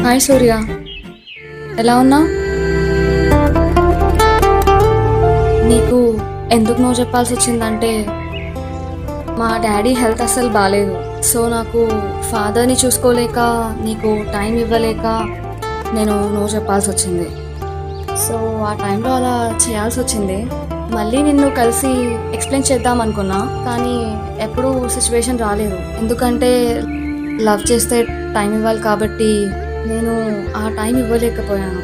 Hi సూర్య, ఎలా ఉన్నావు? నీకు ఎందుకు నో చెప్పాల్సి వచ్చిందంటే మా డాడీ హెల్త్ అస్సలు బాగాలేదు. సో నాకు ఫాదర్ని చూసుకోలేక నీకు టైం ఇవ్వలేక నేను నో చెప్పాల్సి వచ్చింది. సో ఆ టైంలో అలా చేయాల్సి వచ్చింది. మళ్ళీ నిన్ను కలిసి ఎక్స్ప్లెయిన్ చేద్దాం అనుకున్నా, కానీ ఎప్పుడూ సిచ్యువేషన్ రాలేదు. ఎందుకంటే లవ్ చేస్తే టైం ఇవ్వాలి కాబట్టి నేను ఆ టైం ఇవ్వలేకపోయాను.